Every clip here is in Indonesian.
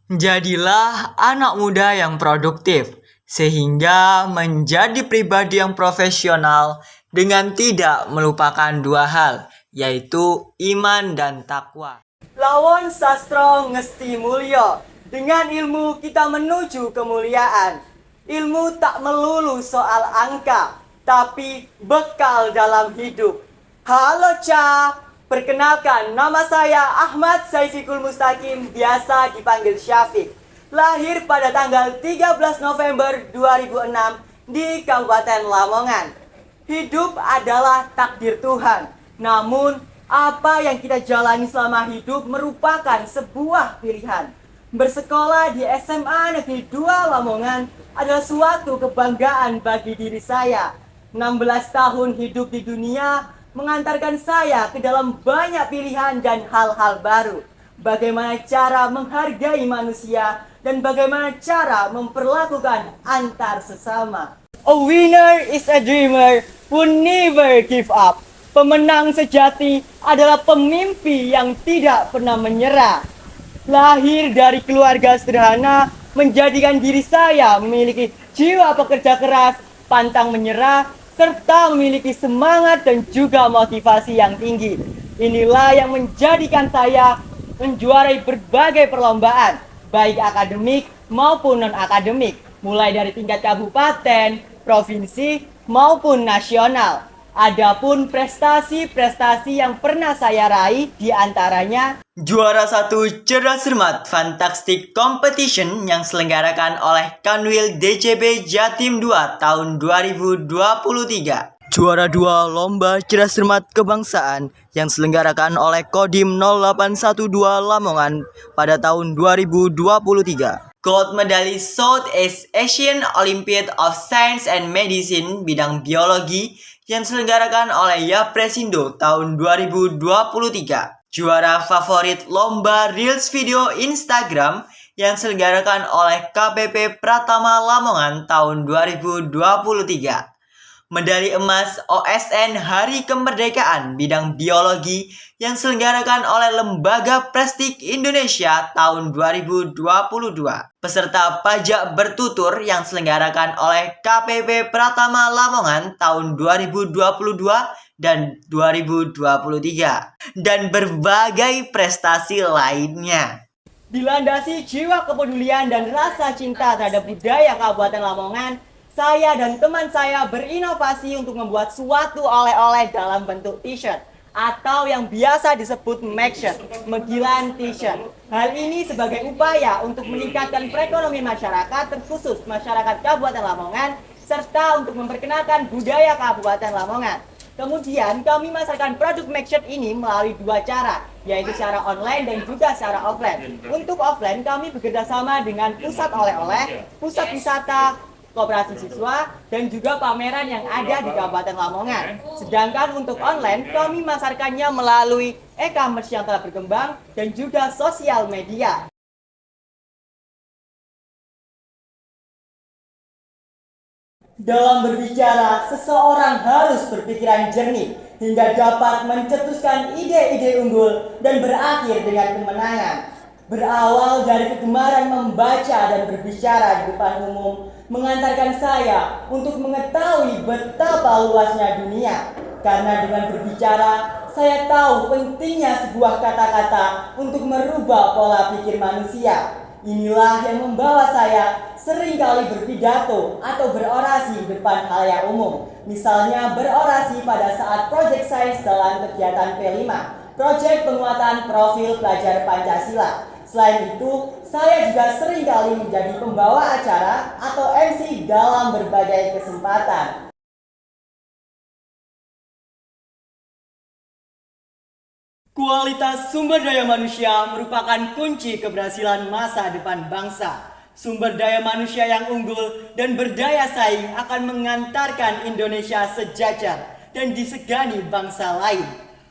Jadilah anak muda yang produktif, sehingga menjadi pribadi yang profesional dengan tidak melupakan dua hal, yaitu iman dan takwa. Lawon sastro ngesti mulya, dengan ilmu kita menuju kemuliaan. Ilmu tak melulu soal angka, tapi bekal dalam hidup. Halo Ca, perkenalkan nama saya Ahmad Saifikul Mustaqim, biasa dipanggil Syafiq. Lahir pada tanggal 13 November 2006 di Kabupaten Lamongan. Hidup adalah takdir Tuhan, namun apa yang kita jalani selama hidup merupakan sebuah pilihan. Bersekolah di SMA Negeri 2 Lamongan adalah suatu kebanggaan bagi diri saya. 16 tahun hidup di dunia mengantarkan saya ke dalam banyak pilihan dan hal-hal baru. Bagaimana cara menghargai manusia dan bagaimana cara memperlakukan antar sesama. A winner is a dreamer who never give up. Pemenang sejati adalah pemimpi yang tidak pernah menyerah. Lahir dari keluarga sederhana menjadikan diri saya memiliki jiwa pekerja keras, pantang menyerah, serta memiliki semangat dan juga motivasi yang tinggi. Inilah yang menjadikan saya menjuarai berbagai perlombaan, baik akademik maupun non-akademik, mulai dari tingkat kabupaten, provinsi, maupun nasional. Adapun prestasi-prestasi yang pernah saya raih diantaranya juara 1 Cerdas Cermat Fantastic Competition yang selenggarakan oleh Kanwil DCB Jatim 2 tahun 2023. Juara 2 Lomba Cerdas Cermat Kebangsaan yang selenggarakan oleh Kodim 0812 Lamongan pada tahun 2023. Gold medali Southeast Asian Olympiad of Science and Medicine bidang biologi yang diselenggarakan oleh Yapresindo tahun 2023. Juara favorit lomba Reels video Instagram yang diselenggarakan oleh KPP Pratama Lamongan tahun 2023. Medali emas OSN Hari Kemerdekaan bidang biologi yang diselenggarakan oleh Lembaga Prestik Indonesia tahun 2022. Peserta pajak bertutur yang diselenggarakan oleh KPP Pratama Lamongan tahun 2022 dan 2023. Dan berbagai prestasi lainnya. Dilandasi jiwa kepedulian dan rasa cinta terhadap budaya Kabupaten Lamongan, saya dan teman saya berinovasi untuk membuat suatu oleh-oleh dalam bentuk t-shirt atau yang biasa disebut Maction, Megilan T-shirt. Hal ini sebagai upaya untuk meningkatkan perekonomian masyarakat, terkhusus masyarakat Kabupaten Lamongan, serta untuk memperkenalkan budaya Kabupaten Lamongan. Kemudian kami memasarkan produk Maction ini melalui dua cara, yaitu secara online dan juga secara offline. Untuk offline kami bekerjasama dengan pusat oleh-oleh, pusat wisata, koperasi siswa, dan juga pameran yang ada di Kabupaten Lamongan. Sedangkan untuk online, kami memasarkannya melalui e-commerce yang telah berkembang dan juga sosial media. Dalam berbicara, seseorang harus berpikiran jernih hingga dapat mencetuskan ide-ide unggul dan berakhir dengan kemenangan. Berawal dari kegemaran membaca dan berbicara di depan umum, mengantarkan saya untuk mengetahui betapa luasnya dunia. Karena dengan berbicara, saya tahu pentingnya sebuah kata-kata untuk merubah pola pikir manusia. Inilah yang membawa saya seringkali berpidato atau berorasi di depan halayak umum. Misalnya berorasi pada saat Project Science dalam kegiatan P5, Proyek Penguatan Profil Pelajar Pancasila. Selain itu, saya juga seringkali menjadi pembawa acara atau MC dalam berbagai kesempatan. Kualitas sumber daya manusia merupakan kunci keberhasilan masa depan bangsa. Sumber daya manusia yang unggul dan berdaya saing akan mengantarkan Indonesia sejajar dan disegani bangsa lain.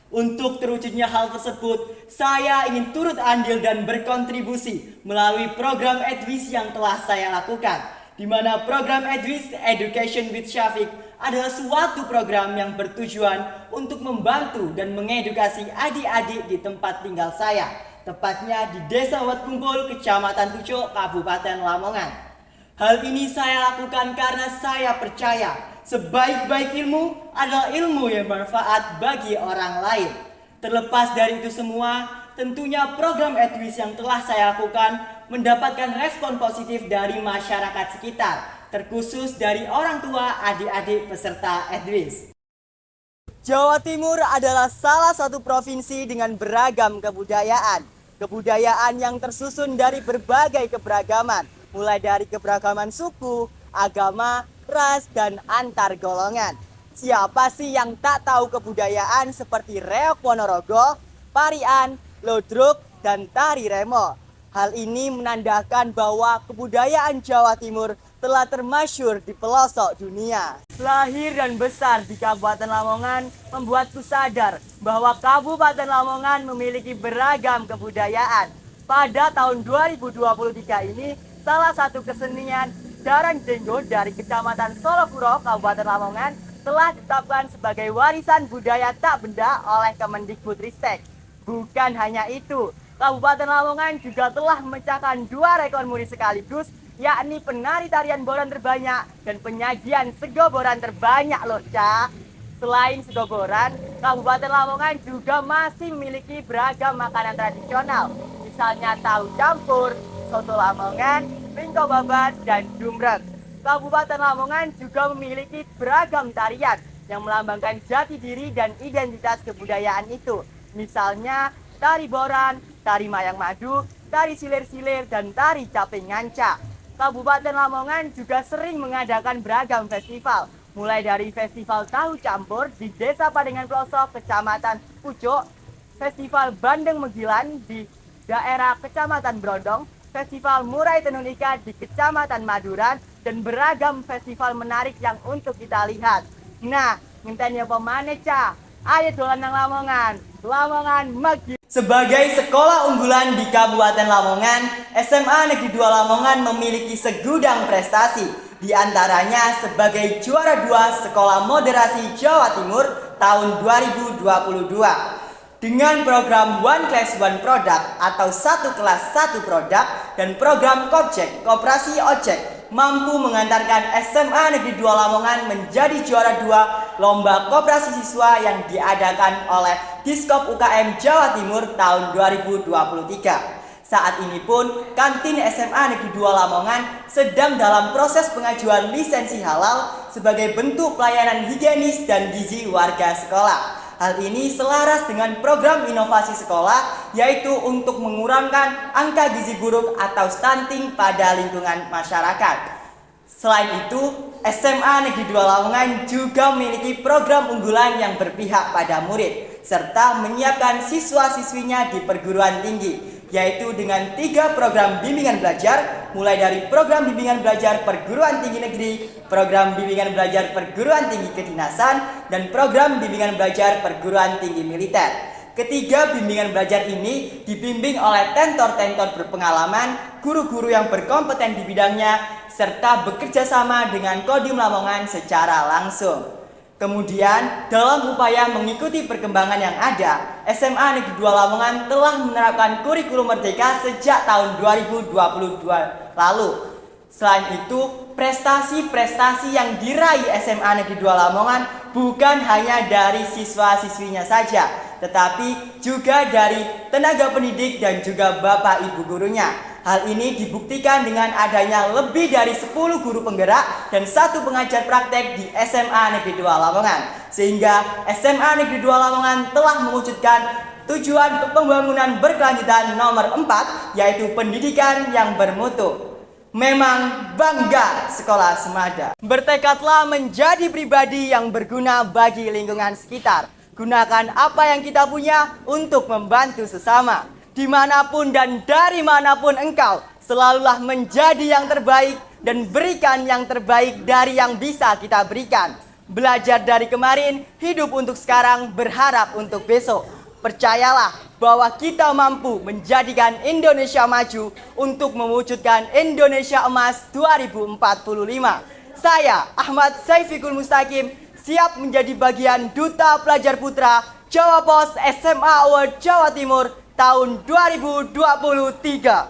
Untuk terwujudnya hal tersebut, saya ingin turut andil dan berkontribusi melalui program Edwis yang telah saya lakukan, di mana program Edwis Education with Syafiq adalah suatu program yang bertujuan untuk membantu dan mengedukasi adik-adik di tempat tinggal saya, tepatnya di Desa Watkumpul, Kecamatan Pucuk, Kabupaten Lamongan. Hal ini saya lakukan karena saya percaya sebaik-baik ilmu adalah ilmu yang bermanfaat bagi orang lain. Terlepas dari itu semua, tentunya program Edwis yang telah saya lakukan mendapatkan respon positif dari masyarakat sekitar, terkhusus dari orang tua adik-adik peserta Edwis. Jawa Timur adalah salah satu provinsi dengan beragam kebudayaan. Kebudayaan yang tersusun dari berbagai keberagaman, mulai dari keberagaman suku, agama, ras, dan antar golongan. Siapa sih yang tak tahu kebudayaan seperti reok Ponorogo, parian, lodruk, dan tari remo? Hal ini menandakan bahwa kebudayaan Jawa Timur telah termasyhur di pelosok dunia. Lahir dan besar di Kabupaten Lamongan membuatku sadar bahwa Kabupaten Lamongan memiliki beragam kebudayaan. Pada tahun 2023 ini, salah satu kesenian Jaran Jenggo dari Kecamatan Solokuro, Kabupaten Lamongan telah ditetapkan sebagai warisan budaya tak benda oleh Kemendikbudristek. Bukan hanya itu, Kabupaten Lamongan juga telah memecahkan 2 rekor muri sekaligus, yakni penari tarian boran terbanyak dan penyajian sego boran terbanyak loh, Cak. Selain sego boran, Kabupaten Lamongan juga masih memiliki beragam makanan tradisional, misalnya tahu campur, soto Lamongan, ringko babat, dan dumrek. Kabupaten Lamongan juga memiliki beragam tarian yang melambangkan jati diri dan identitas kebudayaan itu. Misalnya tari boran, tari mayang madu, tari silir-silir, dan tari caping nganca. Kabupaten Lamongan juga sering mengadakan beragam festival, mulai dari festival tahu campur di Desa Padengan Pelosok, Kecamatan Pucuk, festival Bandeng Megilan di daerah Kecamatan Brondong, festival Murai Tenun Ika di Kecamatan Maduran, dan beragam festival menarik yang untuk kita lihat. Nah, ngenteni apa maneh, Ca? Ayo dolan nang Lamongan. Lamongan Magi. Sebagai sekolah unggulan di Kabupaten Lamongan, SMA Negeri 2 Lamongan memiliki segudang prestasi. Di antaranya sebagai juara 2 Sekolah Moderasi Jawa Timur tahun 2022. Dengan program One Class One Product atau satu kelas satu produk dan program Kopcek, Koperasi Ojek, mampu mengantarkan SMA Negeri 2 Lamongan menjadi juara 2 lomba koperasi siswa yang diadakan oleh Diskop UKM Jawa Timur tahun 2023. Saat ini pun kantin SMA Negeri 2 Lamongan sedang dalam proses pengajuan lisensi halal sebagai bentuk pelayanan higienis dan gizi warga sekolah. Hal ini selaras dengan program inovasi sekolah, yaitu untuk mengurangkan angka gizi buruk atau stunting pada lingkungan masyarakat. Selain itu, SMA Negeri 2 Lamongan juga memiliki program unggulan yang berpihak pada murid, serta menyiapkan siswa-siswinya di perguruan tinggi, yaitu dengan 3 program bimbingan belajar, mulai dari program bimbingan belajar perguruan tinggi negeri, program bimbingan belajar perguruan tinggi kedinasan, dan program bimbingan belajar perguruan tinggi militer. Ketiga bimbingan belajar ini dibimbing oleh tentor-tentor berpengalaman, guru-guru yang berkompeten di bidangnya, serta bekerja sama dengan Kodim Lamongan secara langsung. Kemudian, dalam upaya mengikuti perkembangan yang ada, SMA Negeri 2 Lamongan telah menerapkan kurikulum merdeka sejak tahun 2022 lalu. Selain itu, prestasi-prestasi yang diraih SMA Negeri 2 Lamongan bukan hanya dari siswa-siswinya saja, tetapi juga dari tenaga pendidik dan juga bapak ibu gurunya. Hal ini dibuktikan dengan adanya lebih dari 10 guru penggerak dan 1 pengajar praktek di SMA Negeri 2 Lamongan. Sehingga SMA Negeri 2 Lamongan telah mewujudkan tujuan pembangunan berkelanjutan nomor 4, yaitu pendidikan yang bermutu. Memang bangga sekolah semada. Bertekadlah menjadi pribadi yang berguna bagi lingkungan sekitar. Gunakan apa yang kita punya untuk membantu sesama. Dimanapun dan dari manapun engkau, selalulah menjadi yang terbaik dan berikan yang terbaik dari yang bisa kita berikan. Belajar dari kemarin, hidup untuk sekarang, berharap untuk besok. Percayalah bahwa kita mampu menjadikan Indonesia maju untuk mewujudkan Indonesia Emas 2045. Saya, Ahmad Saifikul Mustaqim, siap menjadi bagian Duta Pelajar Putra Jawa Pos SMA Award Jawa Timur tahun 2023.